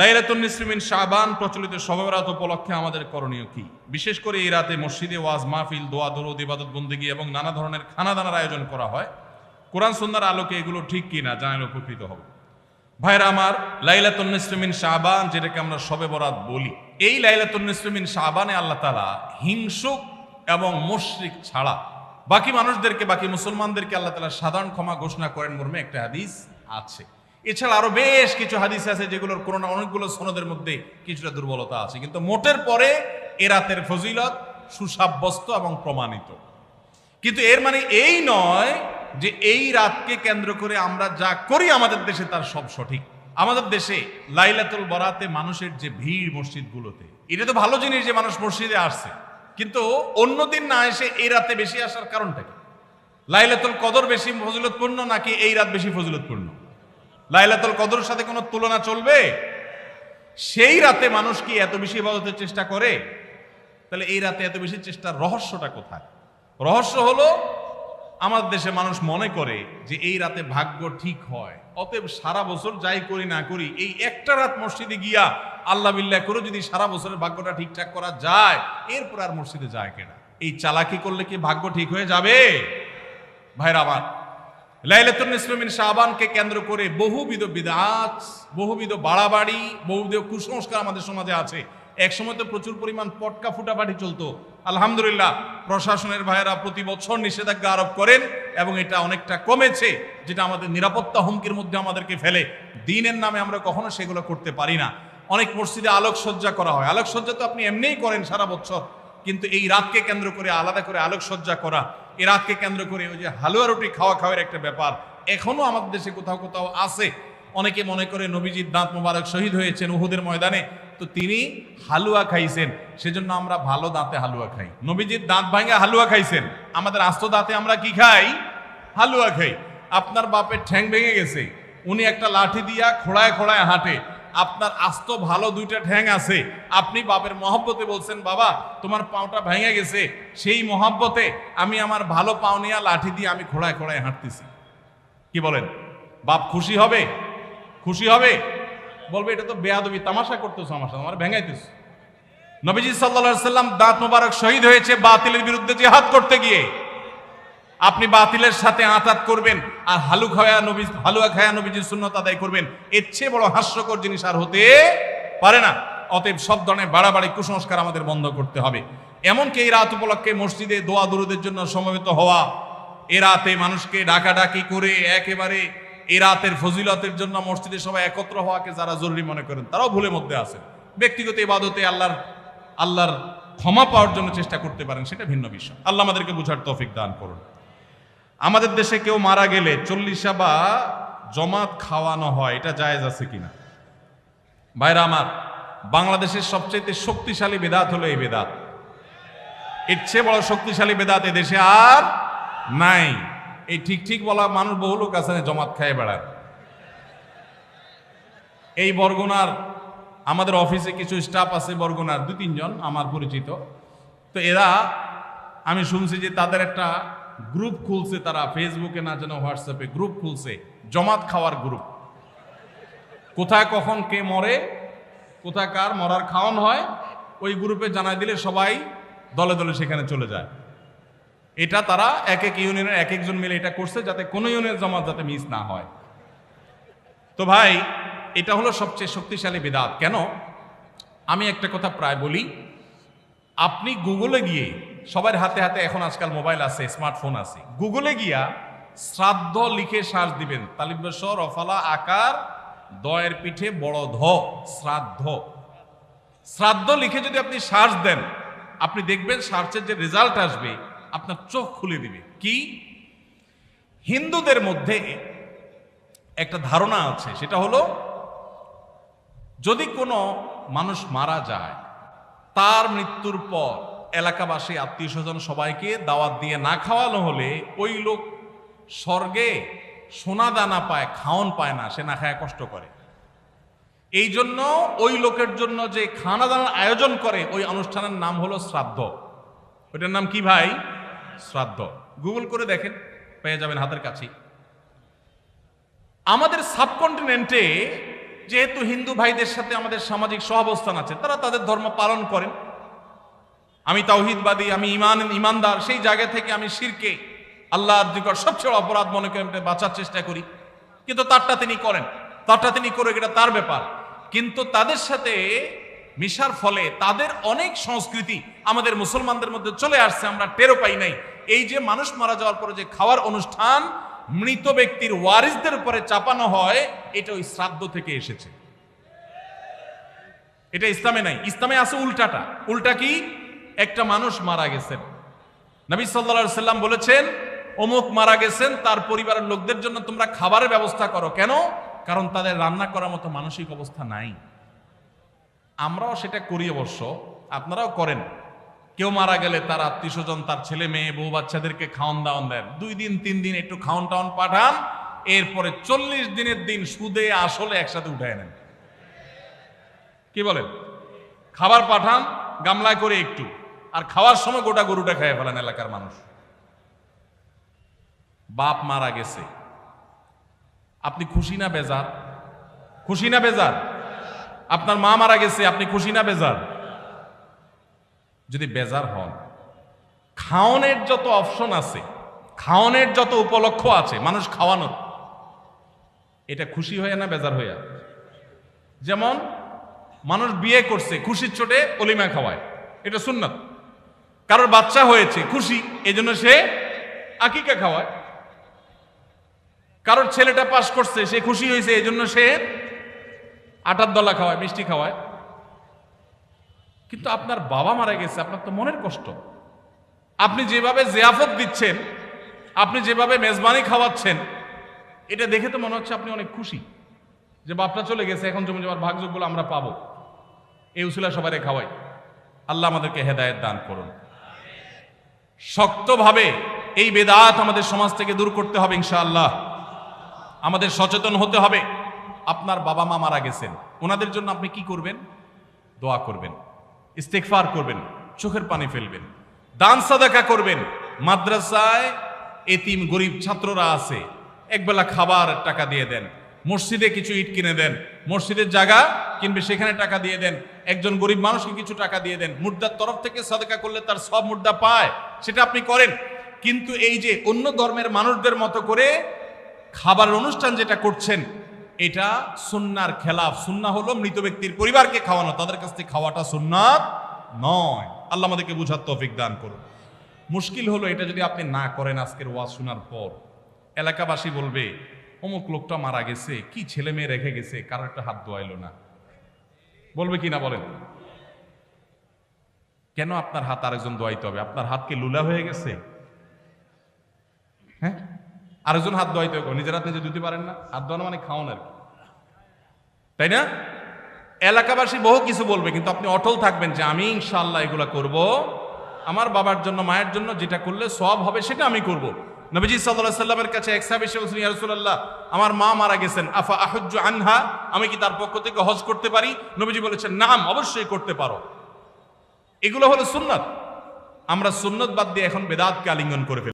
লাইলাতুন নিসফি মিন শাবান প্রচলিত শবে বরাত উপলক্ষে আমাদের করণীয় কি? বিশেষ করে এই রাতে মসজিদে ওয়াজ মাহফিল, দোয়া দরুদ, ইবাদত বন্দেগী এবং নানা ধরনের খানাদানার আয়োজন করা হয়। কোরআন সুন্নাহর আলোকে এগুলো ঠিক কিনা জানালে উপকৃত হব। ভাইরা আমার, লাইলাতুন নিসফি মিন শাবান যেটাকে আমরা শবে বরাত বলি, এই লাইলাতুন নিসফি মিন শাবানে আল্লাহ তাআলা হিংসুক এবং মুশরিক ছাড়া বাকি মানুষদেরকে, বাকি মুসলমানদেরকে আল্লাহ তাআলা সাধারণ ক্ষমা ঘোষণা করেন মর্মে একটা হাদিস আছে। এছাড়া আরো বেশ কিছু হাদিস আছে যেগুলোর কোনো না অনেকগুলো সনদের মধ্যে কিছুটা দুর্বলতা আছে, কিন্তু মোটের পরে এ রাতের ফজিলত সুসাব্যস্ত এবং প্রমাণিত। কিন্তু এর মানে এই নয় যে এই রাতকে কেন্দ্র করে আমরা যা করি আমাদের দেশে তার সব সঠিক। আমাদের দেশে লাইলাতুল বরাতে মানুষের যে ভিড় মসজিদগুলোতে, এটা তো ভালো জিনিস যে মানুষ মসজিদে আসছে, কিন্তু অন্যদিন না এসে এই রাতে বেশি আসার কারণটা কি? লাইলাতুল কদর বেশি ফজিলতপূর্ণ নাকি এই রাত বেশি ফজিলতপূর্ণ? লাইলাতুল কদরের সাথে কোনো তুলনা চলবে? সেই রাতে মানুষ কি এত বেশি ইবাদতের চেষ্টা করে? তাহলে এই রাতে এত বেশি চেষ্টার রহস্যটা কোথায়? রহস্য হলো আমাদের দেশে মানুষ মনে করে যে এই রাতে ভাগ্য ঠিক হয়, অতএব সারা বছর যাই করি না করি এই একটা রাত মসজিদে গিয়া আল্লাহ বিল্লাহ করে যদি সারা বছরের ভাগ্যটা ঠিকঠাক করা যায়, এরপর আর মসজিদে যায় কেনা। এই চালাকি করলে কি ভাগ্য ঠিক হয়ে যাবে? ভাইরা আমার, লাইলাতুন নিসফি মিন শাবানকে কেন্দ্র করে বহুবিধ বিদআত, বহুবিধ বাড়াবাড়ি, বহুবিধ কুসংস্কার আমাদের সমাজে আছে। এক সময় তো প্রচুর পরিমাণ পটকা ফুটাফাটি চলতো। আলহামদুলিল্লাহ, প্রশাসনের ভাইয়েরা প্রতি বছর নিষেধাজ্ঞা আরোপ করেন এবং এটা অনেকটা কমেছে, যেটা আমাদের নিরাপত্তা হুমকির মধ্যে আমাদেরকে ফেলে। দিনের নামে আমরা কখনো সেগুলো করতে পারি না। অনেক মসজিদে আলোকসজ্জা করা হয়। আলোকসজ্জা তো আপনি এমনিই করেন সারা বছর, কিন্তু এই রাতকে কেন্দ্র করে আলাদা করে আলোকসজ্জা করা, এই রাতকে কেন্দ্র করে ওই যে হালুয়া রুটি খাওয়ার একটা ব্যাপার এখনো আমাদের দেশে কোথাও কোথাও আছে। অনেকে মনে করে নবীজির দাঁত মোবারক শহীদ হয়েছেন উহুদের ময়দানে, তো তিনি হালুয়া খাইছেন, সেজন্য আমরা ভালো দাঁতে হালুয়া খাই। নবীজির দাঁত ভাঙে হালুয়া খাইছেন, আমাদের আস্ত দাঁতে আমরা কি খাই? হালুয়া খাই। আপনার বাপের ঠ্যাং ভেঙে গেছে, উনি একটা লাঠি দিয়া খোড়ায় খোড়ায় হাঁটে, আপনার আস্ত ভালো দুইটা ঠ্যাং আছে, আপনি বাপের মহব্বতে বলছেন বাবা তোমার পাওটা ভেঙে গেছে, সেই মহব্বতে আমি আমার ভালো পাও নিয়ে লাঠি দিয়ে আমি খোড়ায় খোড়ায় হাঁটতেছি। কি বলেন? বাপ খুশি হবে? খুশি হবে? বলবে এটা তো বেয়াদবি, তামাশা করতেছো আমার সাথে, আমার ভেঙাইতেছো। নবীজি সাল্লাল্লাহু আলাইহি সাল্লাম দাঁত মোবারক শহীদ হয়েছে বাতিলের বিরুদ্ধে জিহাদ করতে গিয়ে। আপনি বাতিলের সাথে আঁতাত করবেন আর হালুয়া খায়া নবীজির সুন্নাত আদায় করবেন, এর চেয়ে বড় হাস্যকর জিনিস আর হতে পারে না। অতএব সব ধরনের বাড়াবাড়ি কুসংস্কার আমাদের বন্ধ করতে হবে। এমনকি এই রাত উপলক্ষে মসজিদে দোয়া দরুদের জন্য সমবেত হওয়া, এ রাতে মানুষকে ডাকাডাকি করে একেবারে এই রাতের ফজিলতের জন্য মসজিদে সবাই একত্র হওয়াকে যারা জরুরি মনে করেন তারাও ভুলের মধ্যে আছেন। ব্যক্তিগত ইবাদতে আল্লাহর ক্ষমা পাওয়ার জন্য চেষ্টা করতে পারেন, সেটা ভিন্ন বিষয়। আল্লাহ আমাদেরকে বুঝার তৌফিক দান করুন। আমাদের দেশে কেউ মারা গেলে চল্লিশা বা জমাত খাওয়ানো হয়, এটা জায়েজ আছে কিনা? ভাইরা আমার, বাংলাদেশের সবচেয়ে শক্তিশালী বেদাত হলো এই বেদাত। এর চেয়ে বড় শক্তিশালী বেদাত এদেশে আর নাই। এই ঠিক বলা মানুষ বহু লোক আছে জমাত খায় বেড়ায়। এই বরগুনার আমাদের অফিসে কিছু স্টাফ আছে, বরগুনার 2-3 জন আমার পরিচিত। তো এরা, আমি শুনছি যে তাদের একটা গ্রুপ খুলছে, তারা ফেসবুকে না যেন হোয়াটসঅ্যাপে গ্রুপ খুলছে, জমাত খাওয়ার গ্রুপ। কোথায় কখন কে মরে, কোথায় কার মরার খাওয়ান হয়, ওই গ্রুপে জানাই দিলে সবাই দলে দলে সেখানে চলে যায়। এটা তারা এক এক ইউনিয়নের এক একজন মিলে এটা করছে, যাতে কোনো ইউনিয়নের জমাত যাতে মিস না হয়। তো ভাই, এটা হলো সবচেয়ে শক্তিশালী বিদআত। কেন? আমি একটা কথা প্রায় বলি, আপনি গুগলে গিয়ে, সবার হাতে হাতে এখন আজকাল মোবাইল আছে, স্মার্টফোন আছে, গুগলে গিয়া শ্রাদ্ধ লিখে সার্চ দিবেন, তালিব্য রফালা আকার দয়ের পিঠে বড় ধ, শ্রাদ্ধ। শ্রাদ্ধ লিখে যদি আপনি সার্চ দেন, আপনি দেখবেন সার্চের যে রেজাল্ট আসবে আপনার চোখ খুলে দিবে। কি? হিন্দুদের মধ্যে একটা ধারণা আছে, সেটা হলো যদি কোনো মানুষ মারা যায়, তার মৃত্যুর পর এলাকাবাসী আত্মীয় স্বজন সবাইকে দাওয়াত দিয়ে না খাওয়ানো হলে ওই লোক স্বর্গে সোনা দানা পায়, খাওন পায় না, সে না খায় কষ্ট করে। এই জন্য ওই লোকের জন্য যে খানা দানার আয়োজন করে, ওই অনুষ্ঠানের নাম হলো শ্রাদ্ধ। ওইটার নাম কি ভাই? শ্রাদ্ধ। গুগল করে দেখেন, পেয়ে যাবেন হাতের কাছে। আমাদের সাবকন্টিনেন্টে যেহেতু হিন্দু ভাইদের সাথে আমাদের সামাজিক সহাবস্থান আছে, তারা তাদের ধর্ম পালন করেন, আমি তাওহীদবাদী, আমি ইমানদার, সেই জায়গা থেকে আমি শিরকে আল্লাহর নিকট সবচেয়ে অপরাধ মনে করে বাঁচার চেষ্টা করি, কিন্তু তারটা তিনি করেন, তারটা তিনি করে, এটা তার ব্যাপার। কিন্তু তাদের সাথে মিশার ফলে তাদের অনেক সংস্কৃতি আমাদের মুসলমানদের মধ্যে চলে আসছে, আমরা টেরও পাই নাই। এই যে মানুষ মারা যাওয়ার পরে যে খাওয়ার অনুষ্ঠান মৃত ব্যক্তির ওয়ারিসদের উপরে চাপানো হয়, এটা ওই শ্রাদ্ধ থেকে এসেছে, এটা ইসলামে নাই। ইসলামে আছে উল্টাটা। উল্টা কি? একটা মানুষ মারা গেছেন, নবী সাল্লাল্লাহু আলাইহি সাল্লাম বলেছেন অমুক মারা গেছেন, তার পরিবারের লোকদের জন্য তোমরা খাবারের ব্যবস্থা করো। কেন? কারণ তাদের রান্না করার মতো মানসিক অবস্থা নাই। আমরাও সেটা করি, অবশ্য আপনারাও করেন। কেউ মারা গেলে তার আত্মীয় স্বজন, তার ছেলে মেয়ে, বউ বাচ্চাদেরকে খাওয়ান দাওয়ান দেন, 2 দিন 3 দিন একটু খাওয়ান টাওয়ান পাঠান, এরপরে 40 দিনের দিন সুদে আসলে একসাথে উঠায় নেন। কি বলেন? খাবার পাঠান গামলায় করে একটু, আর খাওয়ার সময় গোটা গরুটা খেয়ে ফেলেন এলাকার মানুষ। বাপ মারা গেছে, আপনি খুশি না বেজার? খুশি না বেজার? আপনার মা মারা গেছে, আপনি খুশি না বেজার? যদি বেজার হন, খাওয়ানোর যত অপশন আছে, খাওয়ানোর যত উপলক্ষ আছে মানুষ খাওয়ানোর, এটা খুশি হয়ে না বেজার হইয়া? যেমন মানুষ বিয়ে করছে, খুশির চোটে অলিমা খাওয়ায়, এটা সুন্নাত। কারোর বাচ্চা হয়েছে, খুশি, এই জন্য সে আকিকা খাওয়ায়। কারোর ছেলেটা পাস করছে, সে খুশি হয়েছে, এই জন্য সে আটার দলা খাওয়ায়, মিষ্টি খাওয়ায়। কিন্তু আপনার বাবা মারা গেছে, আপনার তো মনের কষ্ট। আপনি যেভাবে জিয়াফত দিচ্ছেন, আপনি যেভাবে মেজবানি খাওয়াচ্ছেন, এটা দেখে তো মনে হচ্ছে আপনি অনেক খুশি যে বাপটা চলে গেছে, এখন জমি জমার ভাগযোগগুলো আমরা পাবো। এই উসিলা সবাই খাওয়াই। আল্লাহ আমাদেরকে হেদায়েত দান করুন। শক্তভাবে এই বেদাত আমাদের সমাজ থেকে দূর করতে হবে ইনশাআল্লাহ। আমাদের সচেতন হতে হবে। আপনার বাবা মা মারা গেছেন, ওনাদের জন্য আপনি কি করবেন? দোয়া করবেন, ইস্তেগফার করবেন, চোখের পানি ফেলবেন, দান সাদাকা করবেন। মাদ্রাসায় এতিম গরিব ছাত্ররা আছে, একবেলা খাবার টাকা দিয়ে দেন। মসজিদে কিছু ইট কিনে দেন, মসজিদের জায়গা কিনবে, সেখানে টাকা দিয়ে দেন। একজন গরিব মানুষকে কিছু টাকা দিয়ে দেন। মুর্দার তরফ থেকে সাদাকা করলে তার সব মুর্দা পায়, সেটা আপনি করেন। কিন্তু এই যে অন্য ধর্মের মানুষদের মতো করে খাবার অনুষ্ঠান যেটা করছেন, এটা সুন্নাহর খেলাফ। সুন্নাহ হলো মৃত ব্যক্তির পরিবারকে খাওয়ানো, তাদের কাছ থেকে খাওয়াটা সুন্নাত নয়। আল্লাহ আমাদেরকে বুঝার তৌফিক দান করুন। মুশকিল হলো এটা যদি আপনি না করেন, আজকের ওয়াজ শোনার পর এলাকাবাসী বলবে অমুক লোকটা মারা গেছে, কি ছেলে মেয়ে রেখে গেছে, কারো একটা হাত ধোয়াইলো না। বলবে কি না বলেন? কেন আপনার হাত আরেকজন ধোয়াইতে হবে? আপনার হাত কি লুলা হয়ে গেছে? হ্যাঁ, আরেকজন হাত ধোয়াইতে হবে, নিজের হাত নিজে ধুতে পারেন না? হাত ধোয়ানো মানে খাওয়ান আর কি, তাই না? এলাকাবাসী বহু কিছু বলবে, কিন্তু আপনি অটল থাকবেন যে আমি ইনশাআল্লাহ এগুলা করব, আমার বাবার জন্য, মায়ের জন্য যেটা করলে সওয়াব হবে সেটা আমি করব। নবীজি সাল্লাল্লাহু আলাইহি সাল্লামের কাছে এক সাহাবী এসে বললেন, ইয়া রাসূলুল্লাহ, আমার মা মারা গেছেন, আফা আহুজ্জু আনহা, আমি কি তার পক্ষ থেকে হজ করতে পারি? নবীজি বলেছেন, নাম, অবশ্যই করতে পারো। এগুলো হলো সুন্নাত। আমরা সুন্নাত বাদ দিয়ে এখন বেদাতকে আলিঙ্গন করে ফেলি।